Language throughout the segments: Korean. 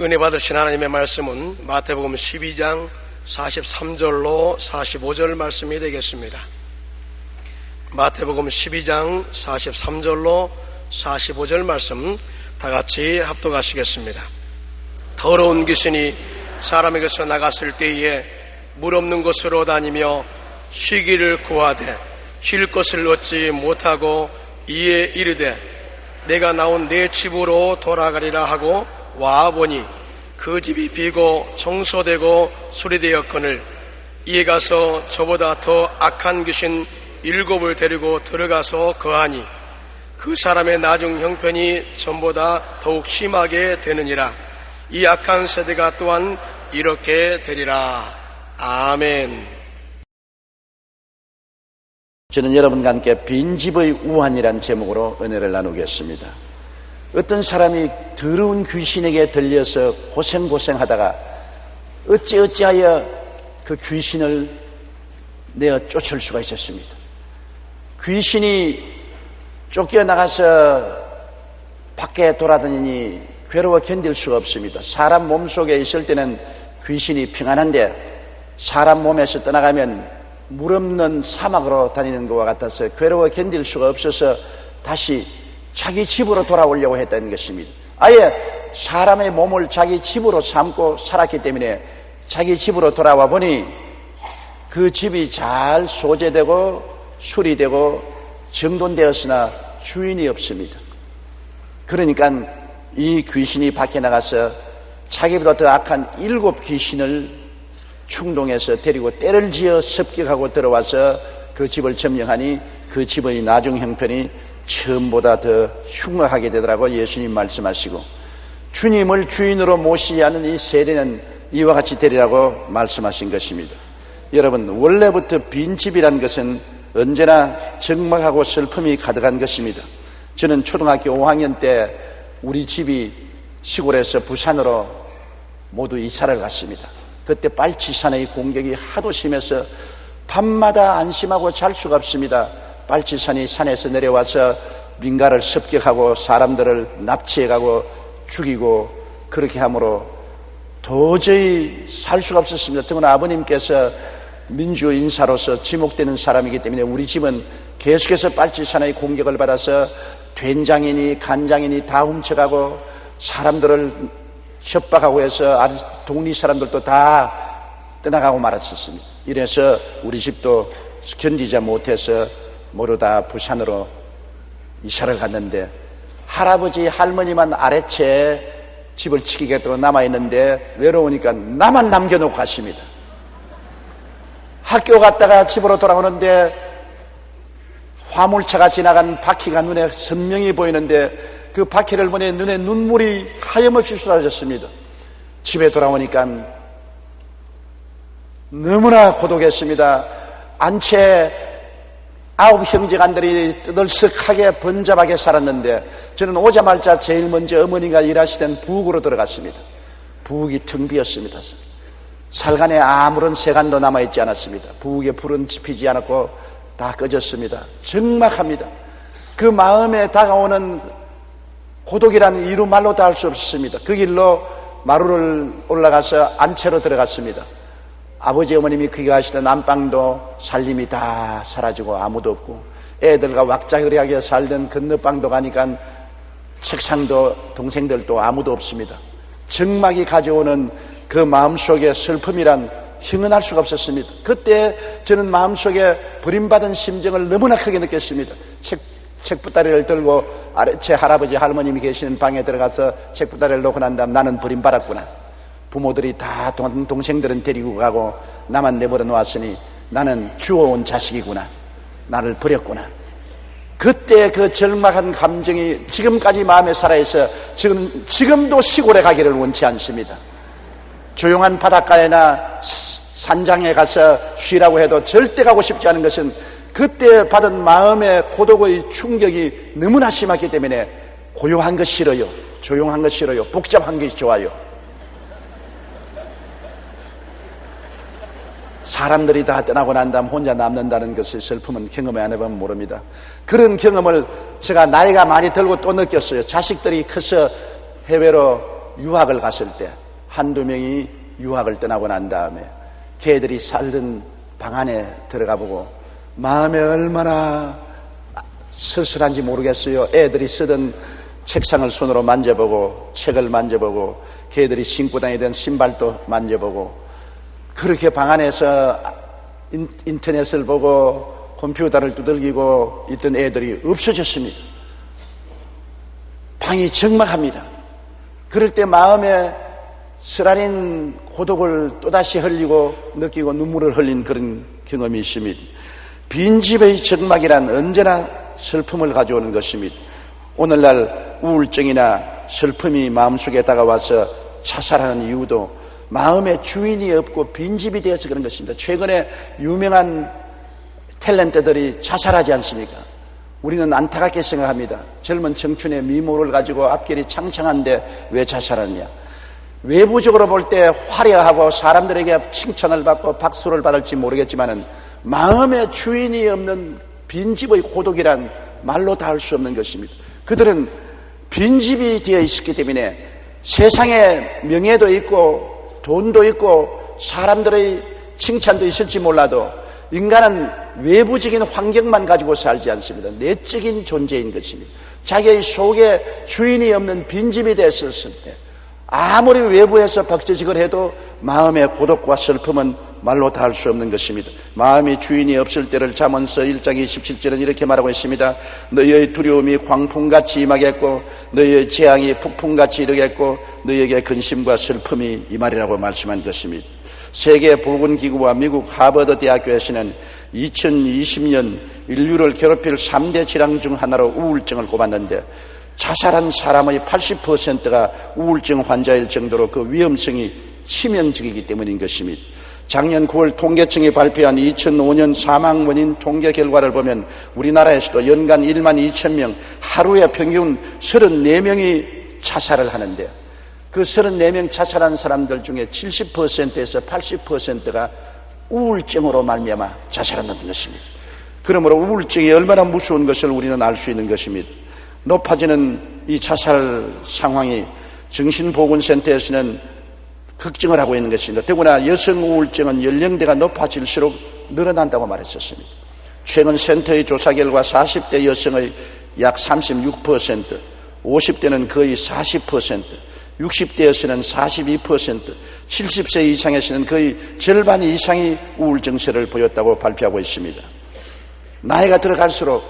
은혜 받으신 하나님의 말씀은 마태복음 12장 43절로 45절 말씀이 되겠습니다. 마태복음 12장 43절로 45절 말씀 다 같이 합독하시겠습니다. 더러운 귀신이 사람에게서 나갔을 때에 물 없는 곳으로 다니며 쉬기를 구하되 쉴 것을 얻지 못하고 이에 이르되 내가 나온 내 집으로 돌아가리라 하고 와보니 그 집이 비고 청소되고 수리되었거늘 이에 가서 저보다 더 악한 귀신 7을 데리고 들어가서 거하니 그 사람의 나중 형편이 전보다 더욱 심하게 되느니라. 이 악한 세대가 또한 이렇게 되리라. 아멘. 저는 여러분과 함께 빈집의 우환이란 제목으로 은혜를 나누겠습니다. 어떤 사람이 더러운 귀신에게 들려서 고생하다가 어찌하여 그 귀신을 내어 쫓을 수가 있었습니다. 귀신이 쫓겨나가서 밖에 돌아다니니 괴로워 견딜 수가 없습니다. 사람 몸속에 있을 때는 귀신이 평안한데 사람 몸에서 떠나가면 물 없는 사막으로 다니는 것과 같아서 괴로워 견딜 수가 없어서 다시 자기 집으로 돌아오려고 했다는 것입니다. 아예 사람의 몸을 자기 집으로 삼고 살았기 때문에 자기 집으로 돌아와 보니 그 집이 잘 소재되고 수리되고 정돈되었으나 주인이 없습니다. 그러니까 이 귀신이 밖에 나가서 자기보다 더 악한 7 귀신을 충동해서 데리고 때를 지어 습격하고 들어와서 그 집을 점령하니 그 집의 나중 형편이 처음보다 더 흉악하게 되더라고 예수님 말씀하시고, 주님을 주인으로 모시지 않은 이 세대는 이와 같이 되리라고 말씀하신 것입니다. 여러분, 원래부터 빈집이란 것은 언제나 적막하고 슬픔이 가득한 것입니다. 저는 초등학교 5학년 때 우리 집이 시골에서 부산으로 모두 이사를 갔습니다. 그때 빨치산의 공격이 하도 심해서 밤마다 안심하고 잘 수가 없습니다. 빨치산이 산에서 내려와서 민가를 습격하고 사람들을 납치해가고 죽이고 그렇게 함으로 도저히 살 수가 없었습니다. 더구나 아버님께서 민주 인사로서 지목되는 사람이기 때문에 우리 집은 계속해서 빨치산의 공격을 받아서 된장이니 간장이니 다 훔쳐가고 사람들을 협박하고 해서 동리 사람들도 다 떠나가고 말았었습니다. 이래서 우리 집도 견디지 못해서 모두 다 부산으로 이사를 갔는데 할아버지 할머니만 아래채 집을 지키겠다고 남아있는데 외로우니까 나만 남겨놓고 갔습니다. 학교 갔다가 집으로 돌아오는데 화물차가 지나간 바퀴가 눈에 선명히 보이는데 그 바퀴를 보니 눈에 눈물이 하염없이 쏟아졌습니다. 집에 돌아오니까 너무나 고독했습니다. 안채 9 형제간들이 뜨들썩하게 번잡하게 살았는데 저는 오자마자 제일 먼저 어머니가 일하시던 부엌으로 들어갔습니다. 부엌이 텅 비었습니다. 살간에 아무런 세간도 남아있지 않았습니다. 부엌에 불은 지피지 않았고 다 꺼졌습니다. 적막합니다. 그 마음에 다가오는 고독이라는 이루 말로 다 할 수 없었습니다. 그 길로 마루를 올라가서 안채로 들어갔습니다. 아버지 어머님이 그게 하시던 안방도 살림이 다 사라지고 아무도 없고 애들과 왁자거리하게 살던 건너방도 가니까 책상도 동생들도 아무도 없습니다. 적막이 가져오는 그 마음속에 슬픔이란 형언할 수가 없었습니다. 그때 저는 마음속에 버림받은 심정을 너무나 크게 느꼈습니다. 책부따리를 들고 아래채 할아버지 할머님이 계시는 방에 들어가서 책부따리를 놓고 난 다음 나는 버림받았구나. 부모들이 다 동생들은 데리고 가고 나만 내버려 놓았으니 나는 주워온 자식이구나. 나를 버렸구나. 그때 그 절망한 감정이 지금까지 마음에 살아있어 지금도 시골에 가기를 원치 않습니다. 조용한 바닷가에나 산장에 가서 쉬라고 해도 절대 가고 싶지 않은 것은 그때 받은 마음의 고독의 충격이 너무나 심했기 때문에 고요한 것 싫어요. 조용한 것 싫어요. 복잡한 것이 좋아요. 사람들이 다 떠나고 난 다음 혼자 남는다는 것의 슬픔은 경험을 안 해보면 모릅니다. 그런 경험을 제가 나이가 많이 들고 또 느꼈어요. 자식들이 커서 해외로 유학을 갔을 때 한두 명이 유학을 떠나고 난 다음에 걔들이 살던 방 안에 들어가 보고 마음에 얼마나 쓸쓸한지 모르겠어요. 애들이 쓰던 책상을 손으로 만져보고 책을 만져보고 걔들이 신고 다니던 신발도 만져보고 그렇게 방 안에서 인터넷을 보고 컴퓨터를 두들기고 있던 애들이 없어졌습니다. 방이 적막합니다. 그럴 때 마음에 쓰라린 고독을 또다시 흘리고 느끼고 눈물을 흘린 그런 경험이 있습니다. 빈집의 적막이란 언제나 슬픔을 가져오는 것입니다. 오늘날 우울증이나 슬픔이 마음속에 다가와서 자살하는 이유도 마음에 주인이 없고 빈집이 되어서 그런 것입니다. 최근에 유명한 탤런트들이 자살하지 않습니까? 우리는 안타깝게 생각합니다. 젊은 청춘의 미모를 가지고 앞길이 창창한데 왜 자살하느냐? 외부적으로 볼 때 화려하고 사람들에게 칭찬을 받고 박수를 받을지 모르겠지만은 마음의 주인이 없는 빈집의 고독이란 말로 다 할 수 없는 것입니다. 그들은 빈집이 되어 있었기 때문에 세상에 명예도 있고 돈도 있고 사람들의 칭찬도 있을지 몰라도 인간은 외부적인 환경만 가지고 살지 않습니다. 내적인 존재인 것입니다. 자기의 속에 주인이 없는 빈집이 됐었을 때 아무리 외부에서 박제직을 해도 마음의 고독과 슬픔은 말로 다 할 수 없는 것입니다. 마음이 주인이 없을 때를 잠언서 1장 27절은 이렇게 말하고 있습니다. 너희의 두려움이 광풍같이 임하겠고 너희의 재앙이 폭풍같이 이르겠고 너희에게 근심과 슬픔이 임하리라고 말씀한 것입니다. 세계보건기구와 미국 하버드 대학교에서는 2020년 인류를 괴롭힐 3대 질환 중 하나로 우울증을 꼽았는데 자살한 사람의 80%가 우울증 환자일 정도로 그 위험성이 치명적이기 때문인 것입니다. 작년 9월 통계청이 발표한 2005년 사망 원인 통계 결과를 보면 우리나라에서도 연간 1만 2천 명, 하루에 평균 34명이 자살을 하는데 그 34명 자살한 사람들 중에 70%에서 80%가 우울증으로 말미암아 자살한다는 것입니다. 그러므로 우울증이 얼마나 무서운 것을 우리는 알 수 있는 것입니다. 높아지는 이 자살 상황이 정신보건센터에서는 걱정을 하고 있는 것입니다. 더구나 여성 우울증은 연령대가 높아질수록 늘어난다고 말했었습니다. 최근 센터의 조사 결과 40대 여성의 약 36%, 50대는 거의 40%, 60대에서는 42%, 70세 이상에서는 거의 절반 이상이 우울 증세를 보였다고 발표하고 있습니다. 나이가 들어갈수록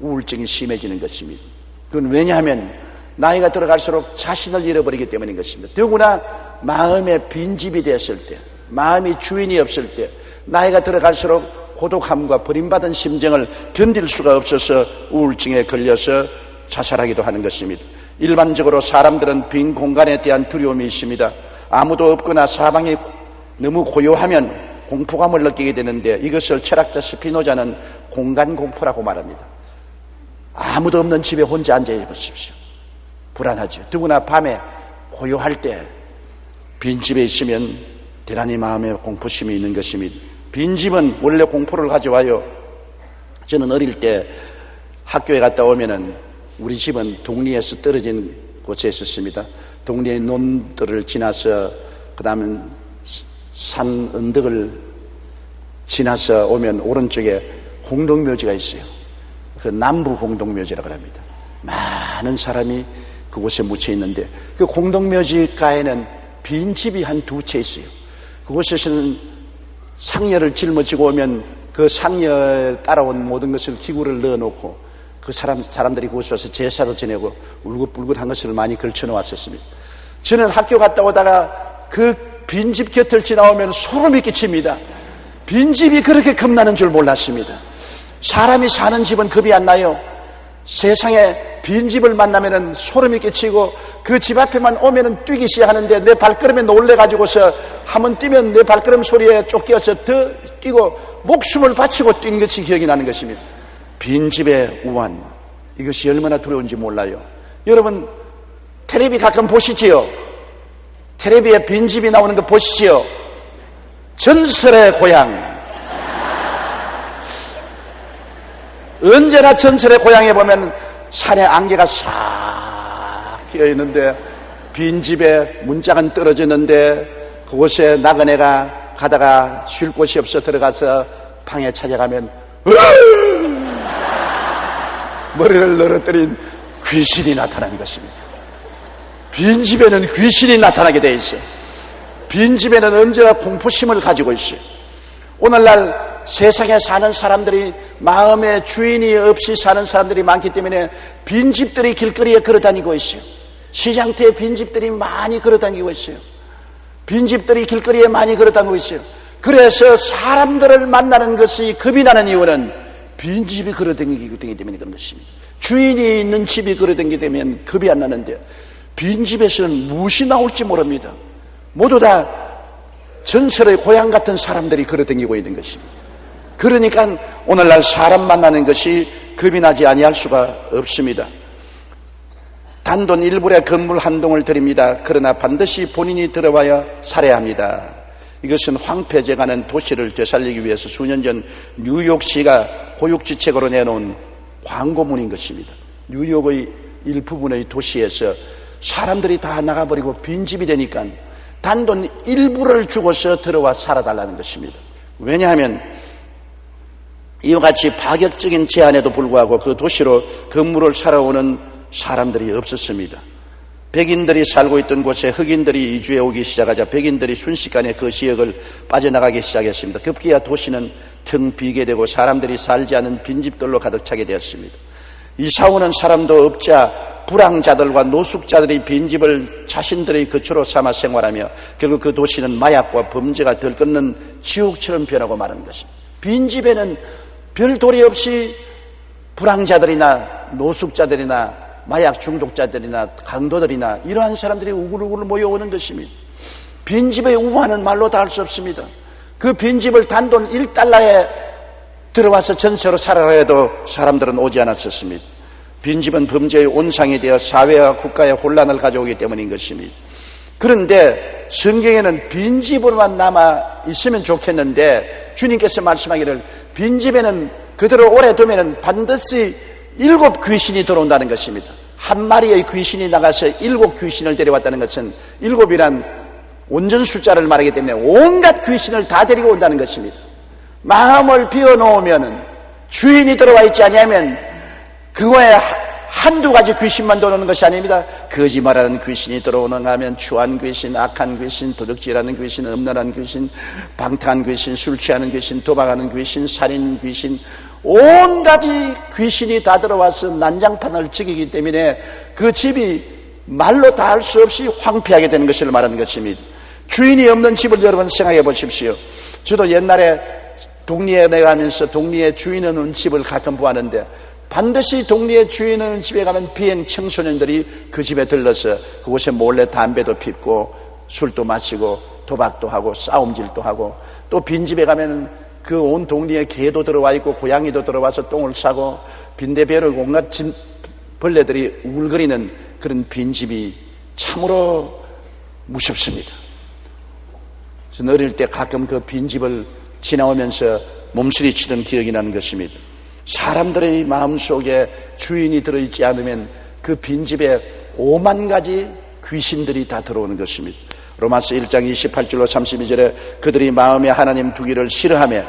우울증이 심해지는 것입니다. 그건 왜냐하면 나이가 들어갈수록 자신을 잃어버리기 때문인 것입니다. 더구나 마음의 빈집이 됐을 때, 마음이 주인이 없을 때, 나이가 들어갈수록 고독함과 버림받은 심정을 견딜 수가 없어서 우울증에 걸려서 자살하기도 하는 것입니다. 일반적으로 사람들은 빈 공간에 대한 두려움이 있습니다. 아무도 없거나 사방이 너무 고요하면 공포감을 느끼게 되는데 이것을 철학자 스피노자는 공간 공포라고 말합니다. 아무도 없는 집에 혼자 앉아 보십시오. 불안하죠. 더구나 밤에 고요할 때 빈집에 있으면 대단히 마음에 공포심이 있는 것입니다. 빈집은 원래 공포를 가져와요. 저는 어릴 때 학교에 갔다 오면은 우리 집은 동리에서 떨어진 곳에 있었습니다. 동리의 논들을 지나서 그 다음에 산 언덕을 지나서 오면 오른쪽에 공동묘지가 있어요. 그 남부 공동묘지라고 합니다. 많은 사람이 그곳에 묻혀 있는데 그 공동묘지가에는 빈집이 한 두 채 있어요. 그곳에서는 상여를 짊어지고 오면 그 상여에 따라온 모든 것을 기구를 넣어놓고 그 사람들이 그곳에 와서 제사를 지내고 울긋불긋한 것을 많이 걸쳐놓았었습니다. 저는 학교 갔다 오다가 그 빈집 곁을 지나오면 소름이 끼칩니다. 빈집이 그렇게 겁나는 줄 몰랐습니다. 사람이 사는 집은 겁이 안 나요. 세상에 빈집을 만나면은 소름이 끼치고 그 집 앞에만 오면은 뛰기 시작하는데 내 발걸음에 놀래가지고서 한번 뛰면 내 발걸음 소리에 쫓겨서 더 뛰고 목숨을 바치고 뛴 것이 기억이 나는 것입니다. 빈집의 우환, 이것이 얼마나 두려운지 몰라요. 여러분 텔레비 가끔 보시지요? 텔레비에 빈집이 나오는 거 보시지요? 전설의 고향. 언제나 전설의 고향에 보면 산에 안개가 싹 끼어 있는데 빈집에 문짝은 떨어졌는데 그곳에 나그네가 가다가 쉴 곳이 없어 들어가서 방에 찾아가면 머리를 늘어뜨린 귀신이 나타난 것입니다. 빈집에는 귀신이 나타나게 돼 있어요. 빈집에는 언제나 공포심을 가지고 있어요. 오늘날 세상에 사는 사람들이 마음의 주인이 없이 사는 사람들이 많기 때문에 빈집들이 길거리에 걸어다니고 있어요. 시장터에 빈집들이 많이 걸어다니고 있어요. 빈집들이 길거리에 많이 걸어다니고 있어요. 그래서 사람들을 만나는 것이 겁이 나는 이유는 빈집이 걸어다니기 때문에 그런 것입니다. 주인이 있는 집이 걸어다니게 되면 겁이 안 나는데 빈집에서는 무엇이 나올지 모릅니다. 모두 다 전설의 고향 같은 사람들이 걸어다니고 있는 것입니다. 그러니까 오늘날 사람 만나는 것이 겁이 나지 아니할 수가 없습니다. 단돈 1불에 건물 한 동을 드립니다. 그러나 반드시 본인이 들어와야 살아야 합니다. 이것은 황폐제가는 도시를 되살리기 위해서 수년 전 뉴욕시가 고육지책으로 내놓은 광고문인 것입니다. 뉴욕의 일부분의 도시에서 사람들이 다 나가버리고 빈집이 되니까 단돈 1불을 주고서 들어와 살아달라는 것입니다. 왜냐하면 이와 같이 파격적인 제한에도 불구하고 그 도시로 건물을 살아오는 사람들이 없었습니다. 백인들이 살고 있던 곳에 흑인들이 이주해 오기 시작하자 백인들이 순식간에 그 지역을 빠져나가기 시작했습니다. 급기야 도시는 텅 비게 되고 사람들이 살지 않은 빈집들로 가득 차게 되었습니다. 이사오는 사람도 없자 불황자들과 노숙자들이 빈집을 자신들의 거처로 삼아 생활하며 결국 그 도시는 마약과 범죄가 들끓는 지옥처럼 변하고 마는 것입니다. 빈집에는 별 도리 없이 불황자들이나 노숙자들이나 마약 중독자들이나 강도들이나 이러한 사람들이 우글우글 모여오는 것입니다. 빈집의 우화는 말로 다 할 수 없습니다. 그 빈집을 단돈 1달러에 들어와서 전세로 살아라 해도 사람들은 오지 않았었습니다. 빈집은 범죄의 온상이 되어 사회와 국가의 혼란을 가져오기 때문인 것입니다. 그런데 성경에는 빈집으로만 남아 있으면 좋겠는데 주님께서 말씀하기를 빈집에는 그대로 오래 두면 반드시 7 귀신이 들어온다는 것입니다. 한 마리의 귀신이 나가서 7 귀신을 데려왔다는 것은 7이란 온전 숫자를 말하기 때문에 온갖 귀신을 다 데리고 온다는 것입니다. 마음을 비워놓으면 주인이 들어와 있지 아니하면 그거에 한두 가지 귀신만 들어오는 것이 아닙니다. 거짓말하는 귀신이 들어오는가 하면 추한 귀신, 악한 귀신, 도둑질하는 귀신, 음란한 귀신, 방탕한 귀신, 술 취하는 귀신, 도박하는 귀신, 살인 귀신, 온 가지 귀신이 다 들어와서 난장판을 치기 때문에 그 집이 말로 다 할 수 없이 황폐하게 되는 것을 말하는 것입니다. 주인이 없는 집을 여러분 생각해 보십시오. 저도 옛날에 동리에 내가면서 동리에 주인 없는 집을 가끔 보았는데 반드시 동리에 주인 없는 집에 가면 비행 청소년들이 그 집에 들러서 그곳에 몰래 담배도 피우고 술도 마시고 도박도 하고 싸움질도 하고 또 빈집에 가면 그 온 동리에 개도 들어와 있고 고양이도 들어와서 똥을 싸고 빈대별을 온갖 벌레들이 울거리는 그런 빈집이 참으로 무섭습니다. 저는 어릴 때 가끔 그 빈집을 지나오면서 몸서리치던 기억이 나는 것입니다. 사람들의 마음속에 주인이 들어있지 않으면 그 빈집에 5만 가지 귀신들이 다 들어오는 것입니다. 로마서 1장 28절로 32절에 그들이 마음에 하나님 두기를 싫어하며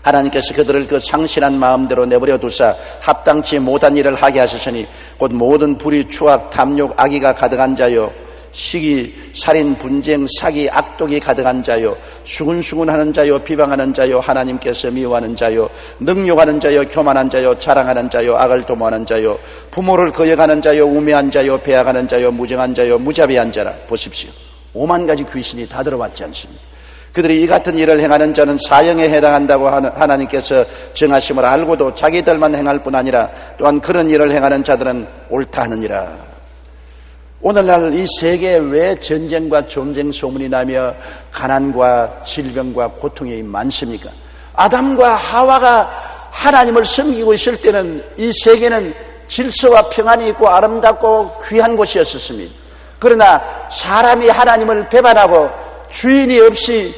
하나님께서 그들을 그 상실한 마음대로 내버려 두사 합당치 못한 일을 하게 하셨으니 곧 모든 불의, 추악, 탐욕, 악의가 가득한 자요 시기, 살인, 분쟁, 사기, 악독이 가득한 자요 수군수군하는 자요 비방하는 자요 하나님께서 미워하는 자요 능욕하는 자요 교만한 자요 자랑하는 자요 악을 도모하는 자요 부모를 거역하는 자요 우매한 자요 배약하는 자요 무정한 자요 무자비한 자라. 보십시오. 5만 가지 귀신이 다 들어왔지 않습니까? 그들이 이 같은 일을 행하는 자는 사형에 해당한다고 하나님께서 정하심을 알고도 자기들만 행할 뿐 아니라 또한 그런 일을 행하는 자들은 옳다 하느니라. 오늘날 이 세계에 왜 전쟁과 전쟁 소문이 나며 가난과 질병과 고통이 많습니까? 아담과 하와가 하나님을 섬기고 있을 때는 이 세계는 질서와 평안이 있고 아름답고 귀한 곳이었습니다. 그러나 사람이 하나님을 배반하고 주인이 없이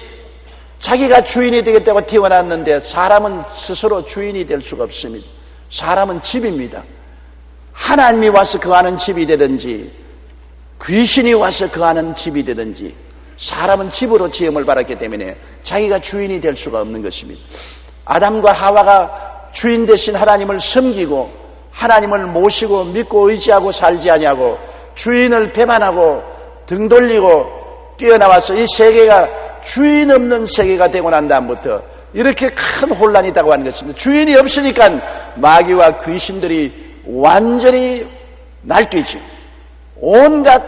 자기가 주인이 되겠다고 태어났는데 사람은 스스로 주인이 될 수가 없습니다. 사람은 집입니다. 하나님이 와서 거하는 집이 되든지 귀신이 와서 거하는 집이 되든지 사람은 집으로 지음을 받았기 때문에 자기가 주인이 될 수가 없는 것입니다. 아담과 하와가 주인 대신 하나님을 섬기고 하나님을 모시고 믿고 의지하고 살지 아니하고 주인을 배반하고 등 돌리고 뛰어나와서 이 세계가 주인 없는 세계가 되고 난 다음부터 이렇게 큰 혼란이 있다고 하는 것입니다. 주인이 없으니까 마귀와 귀신들이 완전히 날뛰지, 온갖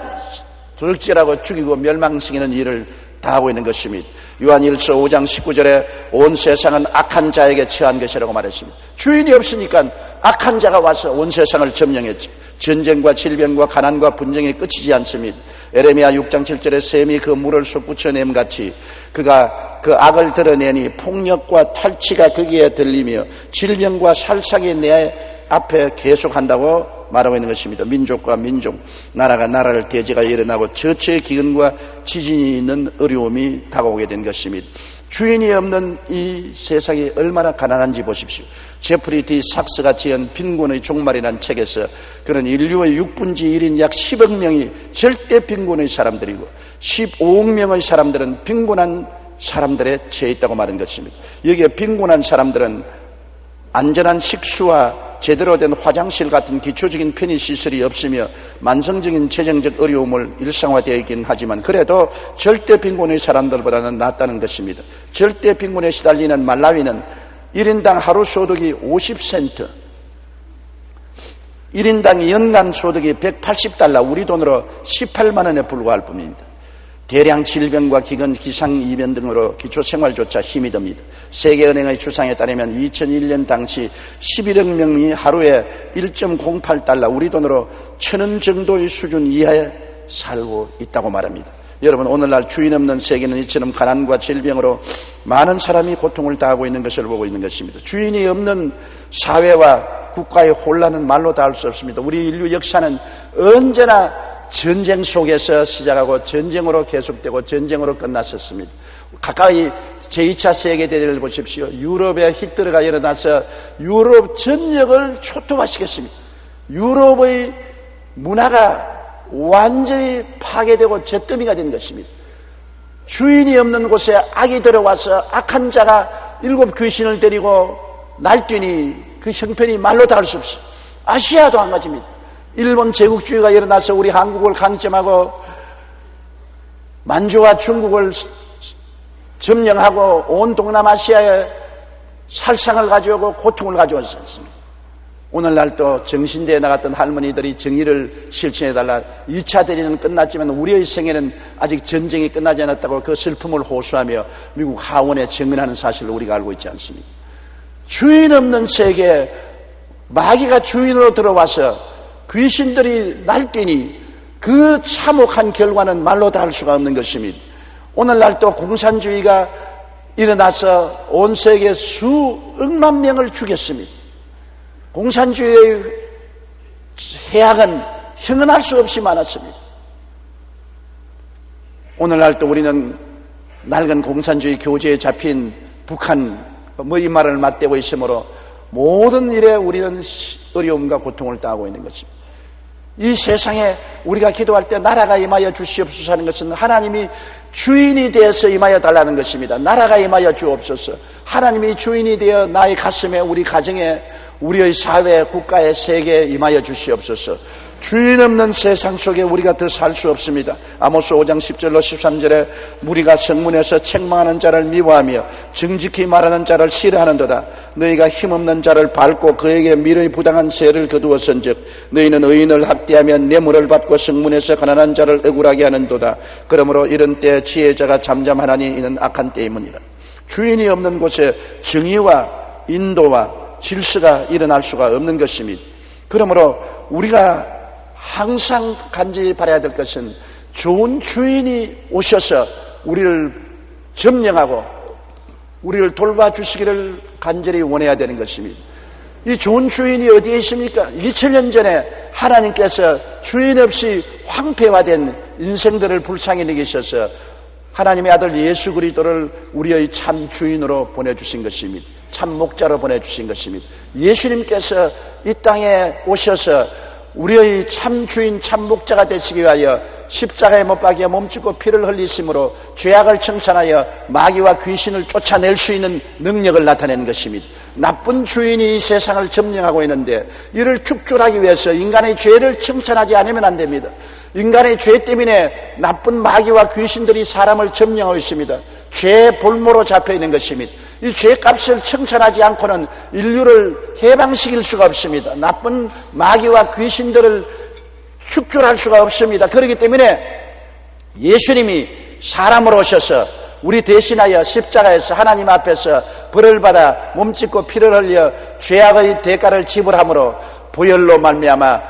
도적질하고 죽이고 멸망시키는 일을 다하고 있는 것입니다. 요한일서 5장 19절에 온 세상은 악한 자에게 처한 것이라고 말했습니다. 주인이 없으니까 악한 자가 와서 온 세상을 점령했지. 전쟁과 질병과 가난과 분쟁이 끝이지 않습니다. 에레미야 6장 7절에 샘이 그 물을 솟구쳐 냄같이 그가 그 악을 드러내니 폭력과 탈취가 거기에 들리며 질병과 살상이 내 앞에 계속한다고 말하고 있는 것입니다. 민족과 민족, 나라가 나라를 대지가 일어나고 저처의 기근과 지진이 있는 어려움이 다가오게 된 것입니다. 주인이 없는 이 세상이 얼마나 가난한지 보십시오. 제프리 디 삭스가 지은 빈곤의 종말이라는 책에서 그런 인류의 6분의 1인 약 10억 명이 절대 빈곤의 사람들이고 15억 명의 사람들은 빈곤한 사람들에 처해 있다고 말한 것입니다. 여기에 빈곤한 사람들은 안전한 식수와 제대로 된 화장실 같은 기초적인 편의시설이 없으며 만성적인 재정적 어려움을 일상화되어 있긴 하지만 그래도 절대 빈곤의 사람들보다는 낫다는 것입니다. 절대 빈곤에 시달리는 말라위는 1인당 하루 소득이 50센트, 1인당 연간 소득이 180달러, 우리 돈으로 18만 원에 불과할 뿐입니다. 대량 질병과 기근, 기상이변 등으로 기초생활조차 힘이 듭니다. 세계은행의 추산에 따르면 2001년 당시 11억 명이 하루에 1.08달러, 우리 돈으로 1,000원 정도의 수준 이하에 살고 있다고 말합니다. 여러분, 오늘날 주인 없는 세계는 이처럼 가난과 질병으로 많은 사람이 고통을 당하고 있는 것을 보고 있는 것입니다. 주인이 없는 사회와 국가의 혼란은 말로 다 할 수 없습니다. 우리 인류 역사는 언제나 전쟁 속에서 시작하고 전쟁으로 계속되고 전쟁으로 끝났었습니다. 가까이 제2차 세계대전을 보십시오. 유럽에 히틀러가 일어나서 유럽 전역을 초토화시켰습니다. 유럽의 문화가 완전히 파괴되고 잿더미가 된 것입니다. 주인이 없는 곳에 악이 들어와서 악한 자가 7 귀신을 데리고 날뛰니 그 형편이 말로 다 할 수 없어요. 아시아도 한 가지입니다. 일본 제국주의가 일어나서 우리 한국을 강점하고 만주와 중국을 점령하고 온 동남아시아에 살상을 가져오고 고통을 가져오지 않습니다. 오늘날 또 정신대에 나갔던 할머니들이 정의를 실천해달라. 2차 대전은 끝났지만 우리의 생애는 아직 전쟁이 끝나지 않았다고 그 슬픔을 호소하며 미국 하원에 증언하는 사실을 우리가 알고 있지 않습니까? 주인 없는 세계에 마귀가 주인으로 들어와서 귀신들이 날뛰니 그 참혹한 결과는 말로 다 할 수가 없는 것입니다. 오늘날 또 공산주의가 일어나서 온 세계 수억만 명을 죽였습니다. 공산주의의 해악은 형언할 수 없이 많았습니다. 오늘날 또 우리는 낡은 공산주의 교제에 잡힌 북한 이 말을 맞대고 있으므로 모든 일에 우리는 어려움과 고통을 당하고 있는 것입니다. 이 세상에 우리가 기도할 때 나라가 임하여 주시옵소서 하는 것은 하나님이 주인이 되어서 임하여 달라는 것입니다. 나라가 임하여 주옵소서. 하나님이 주인이 되어 나의 가슴에, 우리 가정에, 우리의 사회, 국가의 세계에 임하여 주시옵소서. 주인 없는 세상 속에 우리가 더 살 수 없습니다. 아모스 5장 10절로 13절에 무리가 성문에서 책망하는 자를 미워하며 정직히 말하는 자를 싫어하는도다. 너희가 힘없는 자를 밟고 그에게 미르의 부당한 세를 거두었은즉 너희는 의인을 학대하며 뇌물을 받고 성문에서 가난한 자를 억울하게 하는도다. 그러므로 이런 때 지혜자가 잠잠하나니 이는 악한 때이므니라. 주인이 없는 곳에 정의와 인도와 질서가 일어날 수가 없는 것입니다. 그러므로 우리가 항상 간절히 바라야 될 것은 좋은 주인이 오셔서 우리를 점령하고 우리를 돌봐주시기를 간절히 원해야 되는 것입니다. 이 좋은 주인이 어디에 있습니까? 2000년 전에 하나님께서 주인 없이 황폐화된 인생들을 불쌍히 여기셔서 하나님의 아들 예수 그리스도를 우리의 참 주인으로 보내주신 것입니다. 참 목자로 보내주신 것입니다. 예수님께서 이 땅에 오셔서 우리의 참 주인, 참 목자가 되시기 위하여 십자가에 못 박여 몸짓고 피를 흘리심으로 죄악을 청산하여 마귀와 귀신을 쫓아낼 수 있는 능력을 나타낸 것입니다. 나쁜 주인이 이 세상을 점령하고 있는데 이를 축출하기 위해서 인간의 죄를 청산하지 않으면 안 됩니다. 인간의 죄 때문에 나쁜 마귀와 귀신들이 사람을 점령하고 있습니다. 죄의 볼모로 잡혀 있는 것입니다. 이 죄값을 청산하지 않고는 인류를 해방시킬 수가 없습니다. 나쁜 마귀와 귀신들을 축출할 수가 없습니다. 그렇기 때문에 예수님이 사람으로 오셔서 우리 대신하여 십자가에서 하나님 앞에서 벌을 받아 몸짓고 피를 흘려 죄악의 대가를 지불함으로 보혈로 말미암아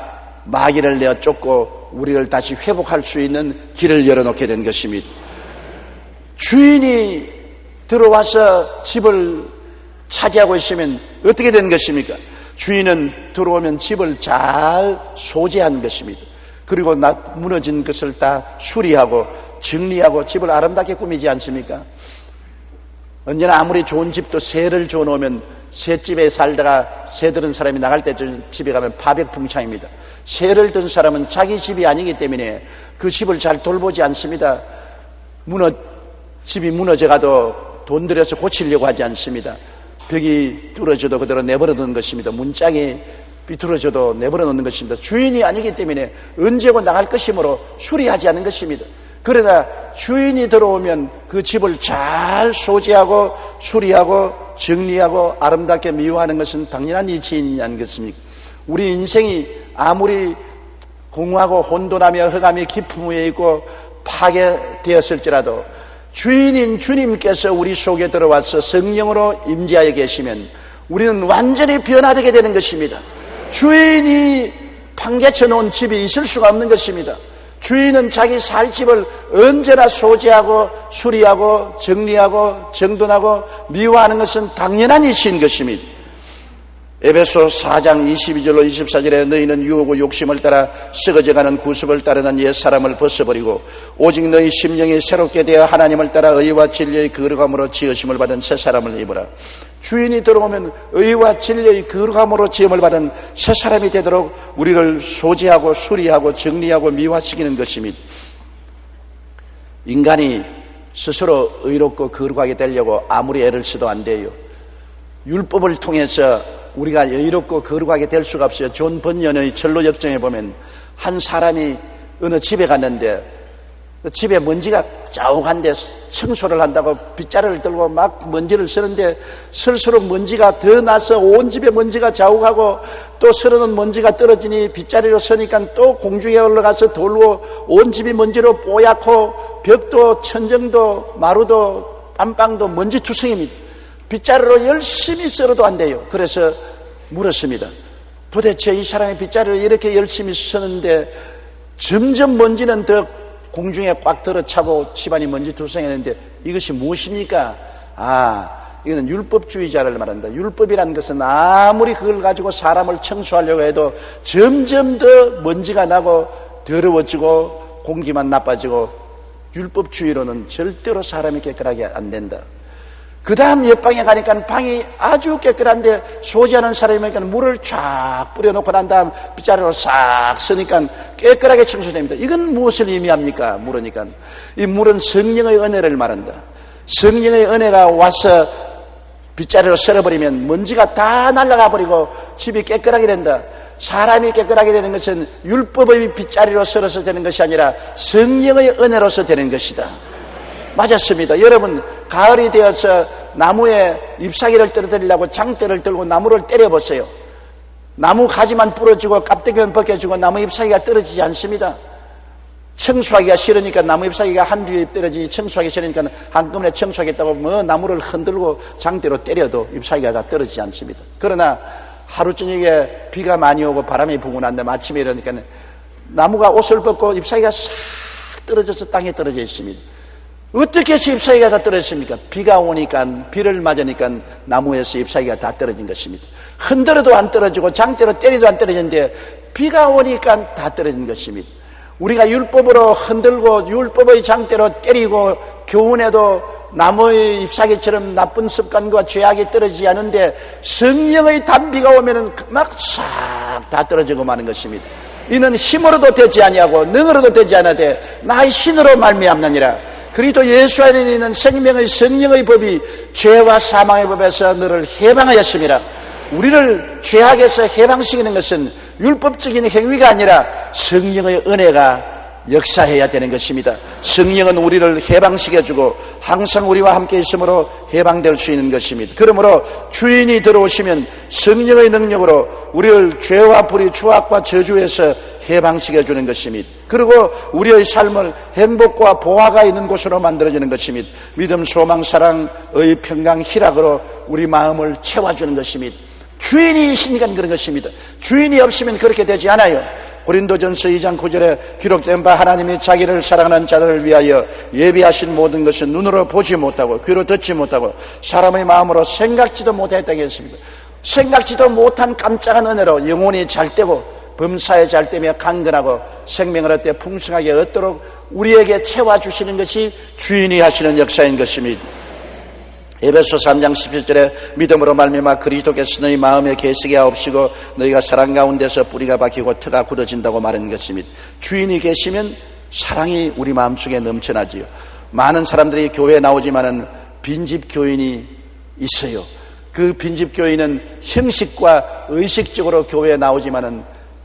마귀를 내어 쫓고 우리를 다시 회복할 수 있는 길을 열어놓게 된 것입니다. 주인이 들어와서 집을 차지하고 있으면 어떻게 되는 것입니까? 주인은 들어오면 집을 잘 소재하는 것입니다. 그리고 무너진 것을 다 수리하고 정리하고 집을 아름답게 꾸미지 않습니까? 언제나 아무리 좋은 집도 새를 줘놓으면 새집에 살다가 새 들은 사람이 나갈 때 집에 가면 파백풍창입니다. 새를 든 사람은 자기 집이 아니기 때문에 그 집을 잘 돌보지 않습니다. 집이 무너져가도 돈 들여서 고치려고 하지 않습니다. 벽이 뚫어져도 그대로 내버려 두는 것입니다. 문짝이 비틀어져도 내버려 놓는 것입니다. 주인이 아니기 때문에 언제고 나갈 것이므로 수리하지 않은 것입니다. 그러나 주인이 들어오면 그 집을 잘 소지하고 수리하고 정리하고 아름답게 미화하는 것은 당연한 이치이지 않겠습니까? 우리 인생이 아무리 공허하고 혼돈하며 흑암이 깊음 위에 있고 파괴되었을지라도 주인인 주님께서 우리 속에 들어와서 성령으로 임재하여 계시면 우리는 완전히 변화되게 되는 것입니다. 주인이 판개쳐 놓은 집이 있을 수가 없는 것입니다. 주인은 자기 살 집을 언제나 소지하고 수리하고 정리하고 정돈하고 미화하는 것은 당연한 이치인 것입니다. 에베소 4장 22절로 24절에 너희는 유혹과 욕심을 따라 썩어져가는 구습을 따르는 옛사람을 벗어버리고 오직 너희 심령이 새롭게 되어 하나님을 따라 의와 진리의 거룩함으로 지으심을 받은 새사람을 입으라. 주인이 들어오면 의와 진리의 거룩함으로 지음을 받은 새사람이 되도록 우리를 소지하고 수리하고 정리하고 미화시키는 것입니다. 인간이 스스로 의롭고 거룩하게 되려고 아무리 애를 써도 안 돼요. 율법을 통해서 우리가 의롭고 거룩하게 될 수가 없어요. 존 번연의 전로 역정에 보면 한 사람이 어느 집에 갔는데 집에 먼지가 자욱한데 청소를 한다고 빗자루를 들고 막 먼지를 쓰는데 쓸수록 먼지가 더 나서 온 집에 먼지가 자욱하고 또 서러는 먼지가 떨어지니 빗자루로 서니까 또 공중에 올라가서 돌고 온 집이 먼지로 뽀얗고 벽도 천정도 마루도 안방도 먼지투성입니다. 빗자루로 열심히 썰어도 안 돼요. 그래서 물었습니다. 도대체 이 사람이 빗자루를 이렇게 열심히 쓰는데 점점 먼지는 더 공중에 꽉 들어차고 집안이 먼지투성했는데 이것이 무엇입니까? 이거는 율법주의자를 말한다. 율법이라는 것은 아무리 그걸 가지고 사람을 청소하려고 해도 점점 더 먼지가 나고 더러워지고 공기만 나빠지고 율법주의로는 절대로 사람이 깨끗하게 안 된다. 그 다음 옆방에 가니까 방이 아주 깨끗한데 소지하는 사람이니까 물을 쫙 뿌려놓고 난 다음 빗자루로 싹 쓰니까 깨끗하게 청소됩니다. 이건 무엇을 의미합니까? 물으니까 이 물은 성령의 은혜를 말한다. 성령의 은혜가 와서 빗자루로 썰어버리면 먼지가 다 날아가 버리고 집이 깨끗하게 된다. 사람이 깨끗하게 되는 것은 율법의 빗자루로 썰어서 되는 것이 아니라 성령의 은혜로서 되는 것이다. 맞았습니다. 여러분 가을이 되어서 나무에 잎사귀를 떨어뜨리려고 장대를 들고 나무를 때려보세요. 나무 가지만 부러지고 껍데기만 벗겨지고 나무 잎사귀가 떨어지지 않습니다. 청소하기가 싫으니까 나무 잎사귀가 한두 잎 떨어지니 청소하기 싫으니까 한꺼번에 청소하겠다고 나무를 흔들고 장대로 때려도 잎사귀가 다 떨어지지 않습니다. 그러나 하루 저녁에 비가 많이 오고 바람이 부고 난 다음에 아침에 이러니까 나무가 옷을 벗고 잎사귀가 싹 떨어져서 땅에 떨어져 있습니다. 어떻게 해서 잎사귀가 다 떨어졌습니까? 비가 오니까, 비를 맞으니까 나무에서 잎사귀가 다 떨어진 것입니다. 흔들어도 안 떨어지고 장대로 때려도 안 떨어지는데 비가 오니까 다 떨어진 것입니다. 우리가 율법으로 흔들고 율법의 장대로 때리고 교훈해도 나무의 잎사귀처럼 나쁜 습관과 죄악이 떨어지지 않은데 성령의 단비가 오면은 막 싹 다 떨어지고 마는 것입니다. 이는 힘으로도 되지 아니하고 능으로도 되지 않아되 나의 신으로 말미암느니라. 그리스도 예수 안에 있는 생명의 성령의 법이 죄와 사망의 법에서 너를 해방하였습니다. 우리를 죄악에서 해방시키는 것은 율법적인 행위가 아니라 성령의 은혜가 역사해야 되는 것입니다. 성령은 우리를 해방시켜주고 항상 우리와 함께 있으므로 해방될 수 있는 것입니다. 그러므로 주인이 들어오시면 성령의 능력으로 우리를 죄와 불의, 추악과 저주에서 해방시켜주는 것입니다. 그리고 우리의 삶을 행복과 보화가 있는 곳으로 만들어주는 것입니다. 믿음, 소망, 사랑의 평강, 희락으로 우리 마음을 채워주는 것입니다. 주인이 있으니까 그런 것입니다. 주인이 없으면 그렇게 되지 않아요. 고린도전서 2장 9절에 기록된 바 하나님이 자기를 사랑하는 자들을 위하여 예비하신 모든 것은 눈으로 보지 못하고 귀로 듣지 못하고 사람의 마음으로 생각지도 못했다고 했습니다. 생각지도 못한 깜짝한 은혜로 영혼이 잘되고 범사에 잘되며 강건하고 생명을 얻되 풍성하게 얻도록 우리에게 채워주시는 것이 주인이 하시는 역사인 것입니다. 에베소 3장 17절에 믿음으로 말미암아 그리스도께서 너희 마음에 계시게 하옵시고 너희가 사랑 가운데서 뿌리가 박히고 터가 굳어진다고 말하는 것입니다. 주인이 계시면 사랑이 우리 마음속에 넘쳐나지요. 많은 사람들이 교회에 나오지만은 빈집 교인이 있어요. 그 빈집 교인은 형식과 의식적으로 교회에 나오지만은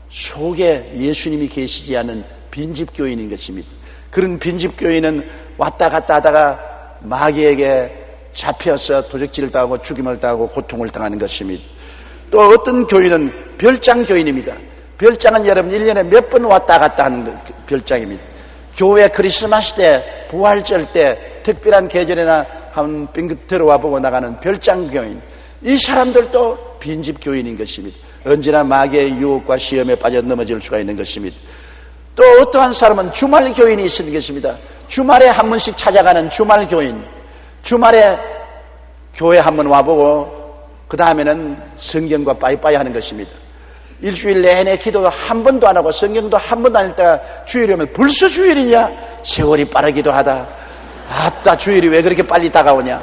속에 예수님이 계시지 않은 빈집 교인인 것입니다. 그런 빈집 교인은 왔다 갔다 하다가 마귀에게 잡혀서 도적질을 당하고 죽임을 당하고 고통을 당하는 것입니다. 또 어떤 교인은 별장 교인입니다. 별장은 여러분 1년에 몇 번 왔다 갔다 하는 별장입니다. 교회 크리스마스 때, 부활절 때, 특별한 계절이나 한 빙긋 들어와 보고 나가는 별장 교인. 이 사람들도 빈집 교인인 것입니다. 언제나 마귀의 유혹과 시험에 빠져 넘어질 수가 있는 것입니다. 또 어떠한 사람은 주말 교인이 있는 것입니다. 주말에 한 번씩 찾아가는 주말 교인. 주말에 교회 한번 와보고 그 다음에는 성경과 빠이빠이 하는 것입니다. 일주일 내내 기도도 한 번도 안 하고 성경도 한 번도 안 읽다가 주일이 오면 벌써 주일이냐? 세월이 빠르기도 하다. 아따 주일이 왜 그렇게 빨리 다가오냐?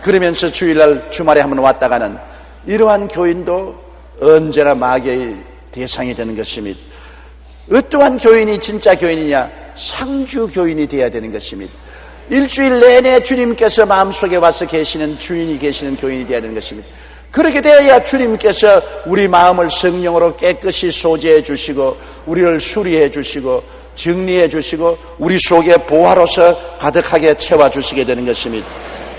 그러면서 주일날 주말에 한번 왔다 가는 이러한 교인도 언제나 마귀의 대상이 되는 것입니다. 어떠한 교인이 진짜 교인이냐? 상주 교인이 되어야 되는 것입니다. 일주일 내내 주님께서 마음속에 와서 계시는 주인이 계시는 교인이 되어야 되는 것입니다. 그렇게 되어야 주님께서 우리 마음을 성령으로 깨끗이 소재해 주시고 우리를 수리해 주시고 정리해 주시고 우리 속에 보화로서 가득하게 채워주시게 되는 것입니다.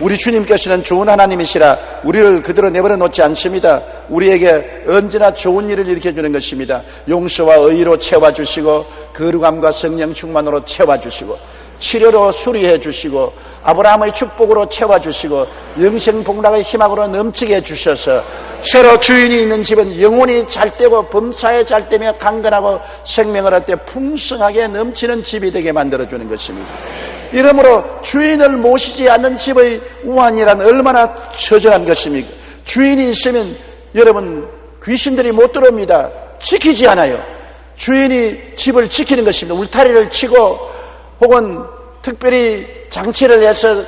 우리 주님께서는 좋은 하나님이시라 우리를 그대로 내버려 놓지 않습니다. 우리에게 언제나 좋은 일을 일으켜주는 것입니다. 용서와 의로 채워주시고 거룩함과 성령 충만으로 채워주시고 치료로 수리해 주시고 아브라함의 축복으로 채워주시고 영생복락의 희망으로 넘치게 해주셔서 새로 주인이 있는 집은 영혼이 잘되고 범사에 잘되며 강건하고 생명을 얻되 풍성하게 넘치는 집이 되게 만들어주는 것입니다. 이러므로 주인을 모시지 않는 집의 우환이란 얼마나 처절한 것입니까? 주인이 있으면 여러분 귀신들이 못 들어옵니다. 지키지 않아요. 주인이 집을 지키는 것입니다. 울타리를 치고 혹은 특별히 장치를 해서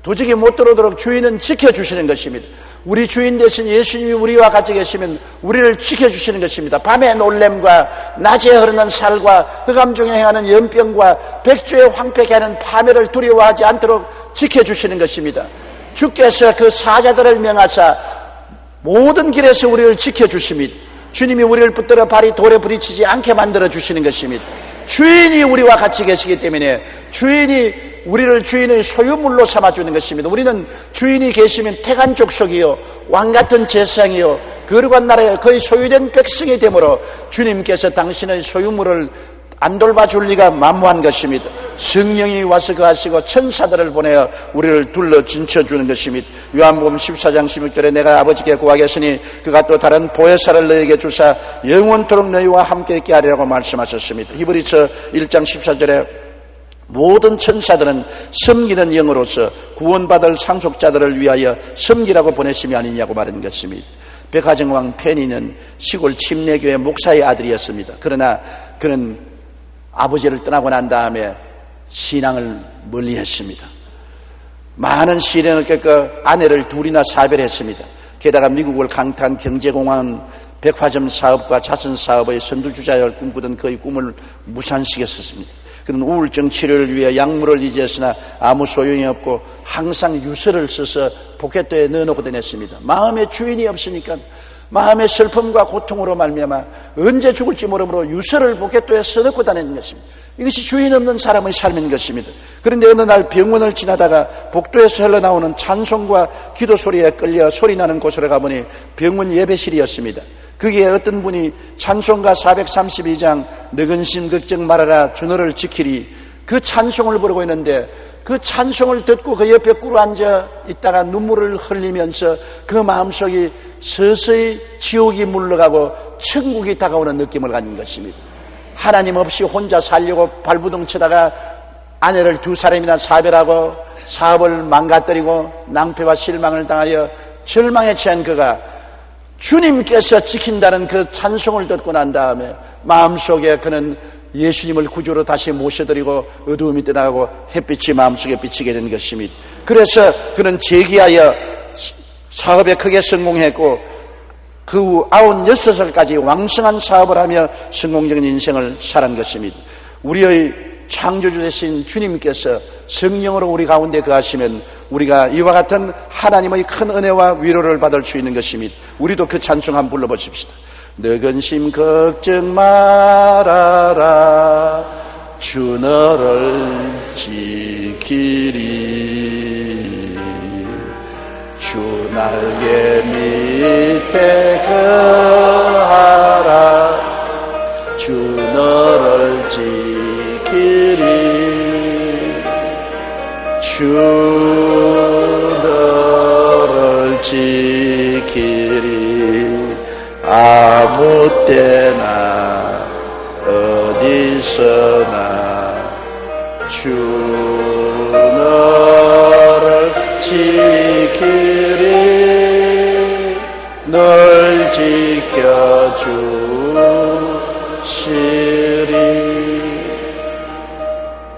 도적이 못 들어오도록 주인은 지켜주시는 것입니다. 우리 주인 대신 예수님이 우리와 같이 계시면 우리를 지켜주시는 것입니다. 밤의 놀램과 낮에 흐르는 살과 흑암 중에 행하는 연병과 백주에 황폐케 하는 파멸을 두려워하지 않도록 지켜주시는 것입니다. 주께서 그 사자들을 명하사 모든 길에서 우리를 지켜주십니다. 주님이 우리를 붙들어 발이 돌에 부딪히지 않게 만들어 주시는 것입니다. 주인이 우리와 같이 계시기 때문에 주인이 우리를 주인의 소유물로 삼아주는 것입니다. 우리는 주인이 계시면 태간 족속이요 왕같은 제상이요 거룩한 나라에 거의 소유된 백성이 되므로 주님께서 당신의 소유물을 안 돌봐줄 리가 만무한 것입니다. 성령이 와서 거하시고 천사들을 보내어 우리를 둘러 진쳐주는 것입니다. 요한복음 14장 16절에 내가 아버지께 구하겠으니 그가 또 다른 보혜사를 너에게 주사 영원토록 너희와 함께 있게 하리라고 말씀하셨습니다. 히브리서 1장 14절에 모든 천사들은 섬기는 영으로서 구원받을 상속자들을 위하여 섬기라고 보냈음이 아니냐고 말하는 것입니다. 백화점왕 페니는 시골 침례교회 목사의 아들이었습니다. 그러나 그는 아버지를 떠나고 난 다음에 신앙을 멀리했습니다. 많은 시련을 겪어 아내를 둘이나 사별했습니다. 게다가 미국을 강타한 경제공황 백화점 사업과 자선 사업의 선두주자를 꿈꾸던 그의 꿈을 무산시켰었습니다. 그는 우울증 치료를 위해 약물을 의지했으나 아무 소용이 없고 항상 유서를 써서 포켓도에 넣어놓고 다녔습니다. 마음의 주인이 없으니까 마음의 슬픔과 고통으로 말미암아 언제 죽을지 모르므로 유서를 포켓도에 써놓고 다니는 것입니다. 이것이 주인 없는 사람의 삶인 것입니다. 그런데 어느 날 병원을 지나다가 복도에서 흘러나오는 찬송과 기도 소리에 끌려 소리나는 곳으로 가보니 병원 예배실이었습니다. 거기에 어떤 분이 찬송가 432장 너근 심 걱정 말아라 주 너를 지키리, 그 찬송을 부르고 있는데 그 찬송을 듣고 그 옆에 꿇어앉아 있다가 눈물을 흘리면서 그 마음속이 서서히 지옥이 물러가고 천국이 다가오는 느낌을 가진 것입니다. 하나님 없이 혼자 살려고 발부둥 치다가 아내를 2사람이나 사별하고 사업을 망가뜨리고 낭패와 실망을 당하여 절망에 처한 그가 주님께서 지킨다는 그 찬송을 듣고 난 다음에 마음속에 그는 예수님을 구주로 다시 모셔드리고 어두움이 떠나고 햇빛이 마음속에 비치게 된 것입니다. 그래서 그는 재기하여 사업에 크게 성공했고 그 후 96살까지 왕성한 사업을 하며 성공적인 인생을 살은 것입니다. 우리의 창조주 되신 주님께서 성령으로 우리 가운데 거하시면 우리가 이와 같은 하나님의 큰 은혜와 위로를 받을 수 있는 것입니다. 우리도 그 찬송 한번 불러보십시다. 너근 심 걱정 말아라 주 너를 지키리 주 날개 밑에 거하라 주 너를 지키리 주 너를 지키리 아무 때나 어디서나 주 너를 지키리 널 지켜주시리.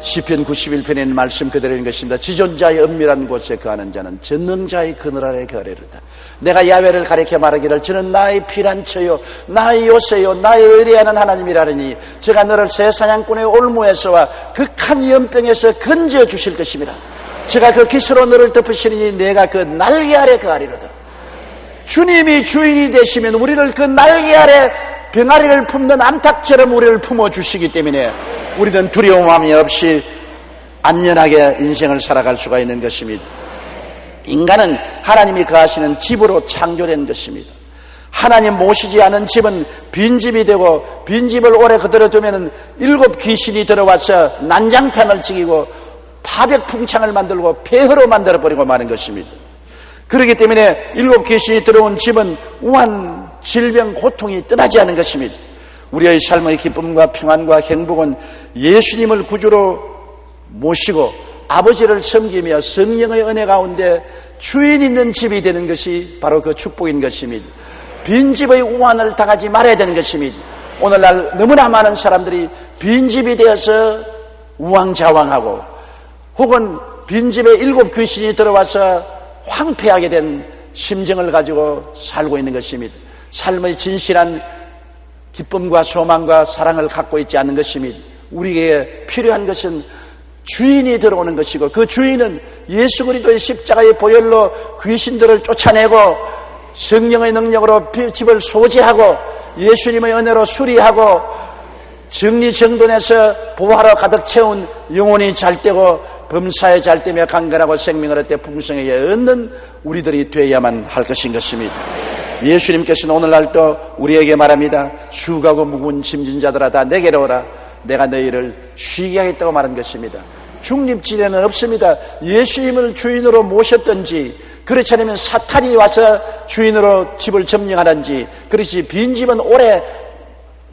시편 91편에 있는 말씀 그대로인 것입니다. 지존자의 은밀한 곳에 거하는 자는 전능자의 그늘 아래 거하리로다. 내가 야훼를 가리켜 말하기를 저는 나의 피난처요 나의 요새요 나의 의뢰하는 하나님이라니 제가 너를 새 사냥꾼의 올무에서와 극한 연병에서 건져 주실 것입니다. 제가 그 기스로 너를 덮으시니 내가 그 날개 아래 거하리로다. 주님이 주인이 되시면 우리를 그 날개 아래 병아리를 품는 암탉처럼 우리를 품어주시기 때문에 우리는 두려움함이 없이 안전하게 인생을 살아갈 수가 있는 것입니다. 인간은 하나님이 거하시는 집으로 창조된 것입니다. 하나님 모시지 않은 집은 빈집이 되고 빈집을 오래 그대로 두면 7 귀신이 들어와서 난장판을 찍이고 파벽풍창을 만들고 폐허로 만들어버리고 마는 것입니다. 그렇기 때문에 7 귀신이 들어온 집은 우한 질병 고통이 떠나지 않은 것입니다. 우리의 삶의 기쁨과 평안과 행복은 예수님을 구주로 모시고 아버지를 섬기며 성령의 은혜 가운데 주인 있는 집이 되는 것이 바로 그 축복인 것입니다. 빈집의 우환을 당하지 말아야 되는 것입니다. 오늘날 너무나 많은 사람들이 빈집이 되어서 우왕좌왕하고 혹은 빈집에 7 귀신이 들어와서 황폐하게 된 심정을 가지고 살고 있는 것입니다. 삶의 진실한 기쁨과 소망과 사랑을 갖고 있지 않는 것입니다. 우리에게 필요한 것은 주인이 들어오는 것이고 그 주인은 예수 그리스도의 십자가의 보혈로 귀신들을 쫓아내고 성령의 능력으로 집을 소지하고 예수님의 은혜로 수리하고 정리정돈해서 보화로 가득 채운 영혼이 잘되고 범사에 잘되며 강건하고 생명을 얻되 풍성하게 얻는 우리들이 되어야만 할 것인 것입니다. 예수님께서는 오늘날도 우리에게 말합니다. 수고하고 무거운 짐진 자들아 다 내게로 오라. 내가 너희를 쉬게 하겠다고 말한 것입니다. 중립지대는 없습니다. 예수님을 주인으로 모셨든지 그렇지 않으면 사탄이 와서 주인으로 집을 점령하든지 그렇지 빈집은 오래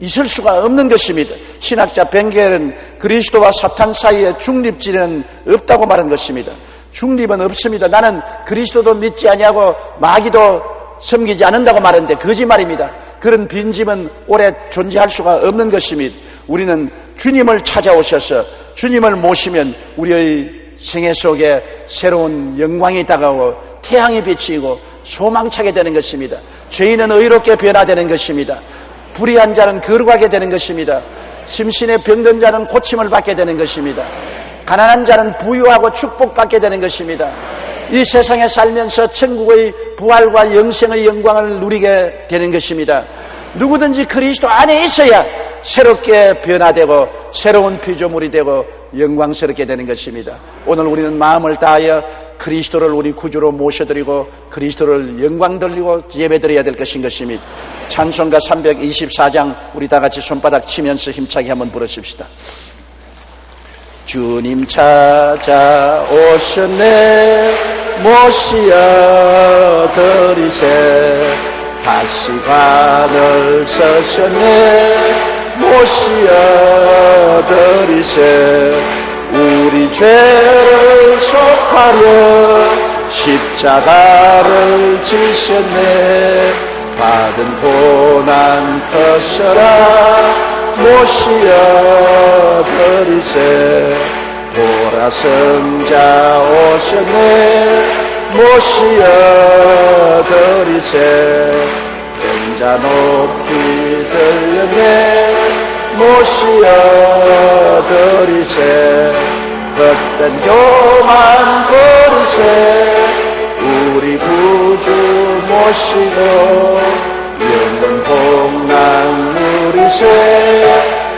있을 수가 없는 것입니다. 신학자 벵겔은 그리스도와 사탄 사이에 중립지대는 없다고 말한 것입니다. 중립은 없습니다. 나는 그리스도도 믿지 아니하고 마귀도 섬기지 않는다고 말하는데 거짓말입니다. 그런 빈집은 오래 존재할 수가 없는 것입니다. 우리는 주님을 찾아오셔서 주님을 모시면 우리의 생애 속에 새로운 영광이 다가오고 태양이 비치고 소망차게 되는 것입니다. 죄인은 의롭게 변화되는 것입니다. 불의한 자는 거룩하게 되는 것입니다. 심신에 병든 자는 고침을 받게 되는 것입니다. 가난한 자는 부유하고 축복받게 되는 것입니다. 이 세상에 살면서 천국의 부활과 영생의 영광을 누리게 되는 것입니다. 누구든지 그리스도 안에 있어야 새롭게 변화되고 새로운 피조물이 되고 영광스럽게 되는 것입니다. 오늘 우리는 마음을 다하여 그리스도를 우리 구주로 모셔드리고 그리스도를 영광 돌리고 예배드려야 될 것인 것입니다. 찬송가 324장 우리 다 같이 손바닥 치면서 힘차게 한번 부르십시다. 주님 찾아오셨네 모시어 드리세 다시 관을 서셨네 모시어 드리세 우리 죄를 속하려 십자가를 지셨네 받은 고난 커셔라 모시어 드리세 돌아선자 오셨네 모시어 드리세 등자 높이 들렸네 모시어 드리세 헛된 교만 버리세 우리 구주 모시고 영원 복락 누리세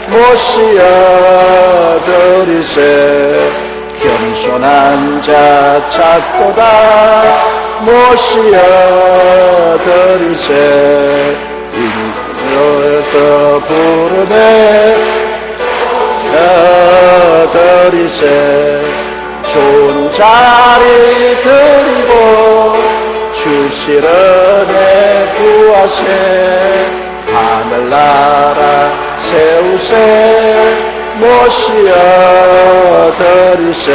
모시어 드리세 겸손한 자 찾도다 모시어 드리세 인도에서 부르네 드리세 좋은 자리 드리고 주시르네 구하세 하늘나라 세우세 모시어 드리세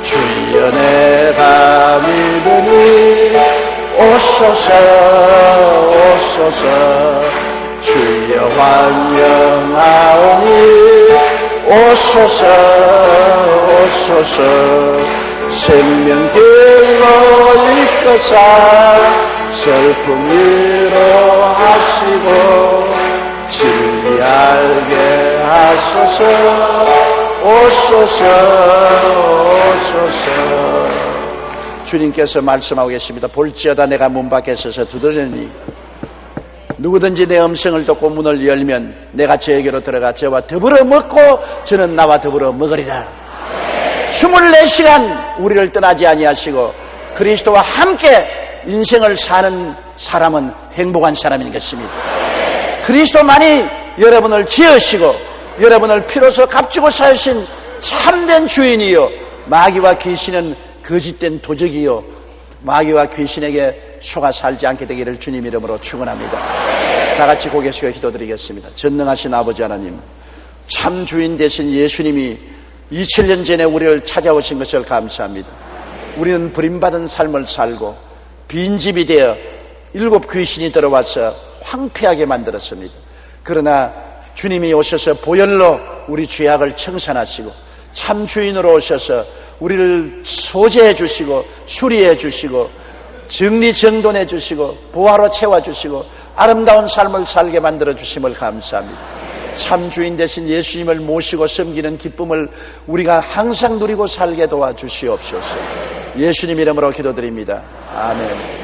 주여 내가 믿으니 오소서 오소서 주여 환영하오니 오소서 오소서 생명길로 이끌사 슬픔 위로하시고 진리 알게 하소서 오소서 오소서. 주님께서 말씀하고 계십니다. 볼지어다 내가 문 밖에 서서 두드리니 누구든지 내 음성을 듣고 문을 열면 내가 저에게로 들어가 저와 더불어 먹고 저는 나와 더불어 먹으리라. 24시간 우리를 떠나지 아니하시고 그리스도와 함께 인생을 사는 사람은 행복한 사람인 것입니다. 그리스도만이 여러분을 지으시고 여러분을 피로써 값주고 사신 참된 주인이요 마귀와 귀신은 거짓된 도적이요 마귀와 귀신에게 속아 살지 않게 되기를 주님 이름으로 축원합니다. 다 같이 고개 숙여 기도드리겠습니다. 전능하신 아버지 하나님, 참 주인 되신 예수님이 2000년 전에 우리를 찾아오신 것을 감사합니다. 우리는 버림받은 삶을 살고 빈집이 되어 7 귀신이 들어와서 황폐하게 만들었습니다. 그러나 주님이 오셔서 보혈로 우리 죄악을 청산하시고 참 주인으로 오셔서 우리를 소재해 주시고 수리해 주시고 정리정돈해 주시고 보화로 채워주시고 아름다운 삶을 살게 만들어 주심을 감사합니다. 참 주인 되신 예수님을 모시고 섬기는 기쁨을 우리가 항상 누리고 살게 도와주시옵소서. 예수님 이름으로 기도드립니다. 아멘.